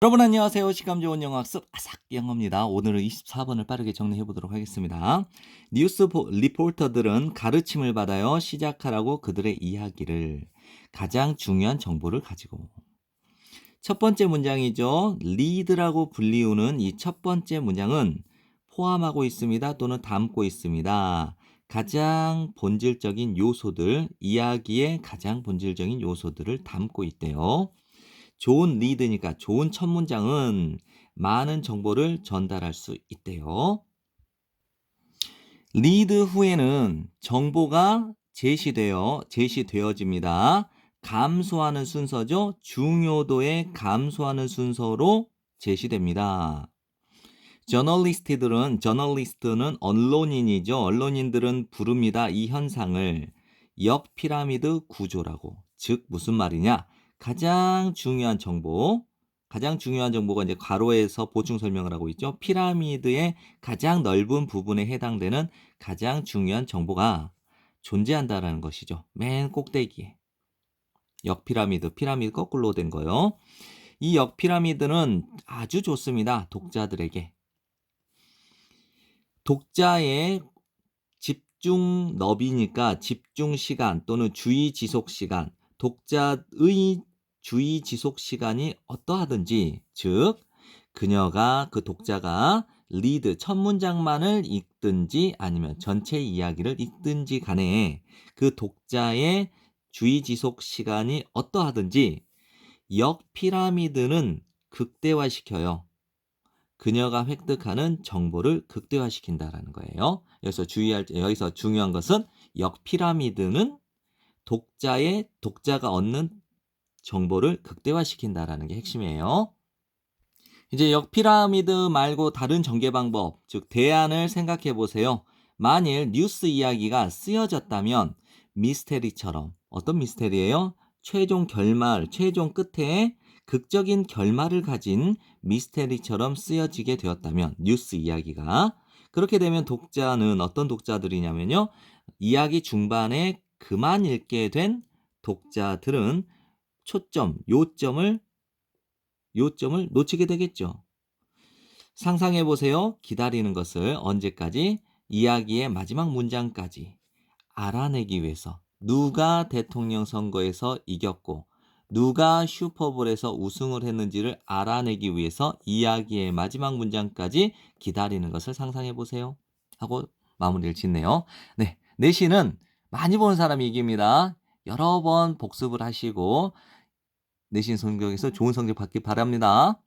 여러분 안녕하세요. 시감 좋은 영어 학습 아삭 영어입니다. 오늘은 24번을 빠르게 정리해 보도록 하겠습니다. 리포터들은 가르침을 받아요. 시작하라고 그들의 이야기를 가장 중요한 정보를 가지고. 첫 번째 문장이죠. lead라고 불리우는 이 첫 번째 문장은 포함하고 있습니다. 또는 담고 있습니다. 가장 본질적인 요소들, 이야기의 가장 본질적인 요소들을 담고 있대요. 좋은 리드니까 좋은 첫 문장은 많은 정보를 전달할 수 있대요. 리드 후에는 정보가 제시되어집니다. 감소하는 순서죠. 중요도에 감소하는 순서로 제시됩니다. 저널리스트는 언론인이죠. 언론인들은 부릅니다. 이 현상을 역피라미드 구조라고. 즉 무슨 말이냐? 가장 중요한 정보가 이제 괄호에서 보충 설명을 하고 있죠. 피라미드의 가장 넓은 부분에 해당되는 가장 중요한 정보가 존재한다라는 것이죠. 맨 꼭대기에. 피라미드 거꾸로 된 거요. 이 역피라미드는 아주 좋습니다. 독자들에게. 독자의 집중 너비니까 집중 시간 또는 주의 지속 시간, 독자의 주의 지속 시간이 어떠하든지, 즉 그 독자가 리드 첫 문장만을 읽든지 아니면 전체 이야기를 읽든지 간에 그 독자의 주의 지속 시간이 어떠하든지 역 피라미드는 극대화시켜요. 그녀가 획득하는 정보를 극대화시킨다라는 거예요. 여기서 중요한 것은 역피라미드는 독자가 얻는 정보를 극대화시킨다라는 게 핵심이에요. 이제 역피라미드 말고 다른 전개 방법, 즉 대안을 생각해 보세요. 만일 뉴스 이야기가 쓰여졌다면 미스테리처럼, 어떤 미스테리예요? 최종 끝에 극적인 결말을 가진 미스테리처럼 쓰여지게 되었다면 뉴스 이야기가 그렇게 되면 독자는 어떤 독자들이냐면요. 이야기 중반에 그만 읽게 된 독자들은 요점을 놓치게 되겠죠. 상상해 보세요. 기다리는 것을 언제까지? 이야기의 마지막 문장까지 알아내기 위해서 누가 대통령 선거에서 이겼고 누가 슈퍼볼에서 우승을 했는지를 알아내기 위해서 이야기의 마지막 문장까지 기다리는 것을 상상해 보세요. 하고 마무리를 짓네요. 네, 내신은 많이 보는 사람이 이깁니다. 여러 번 복습을 하시고 내신 성적에서 좋은 성적 받기 바랍니다.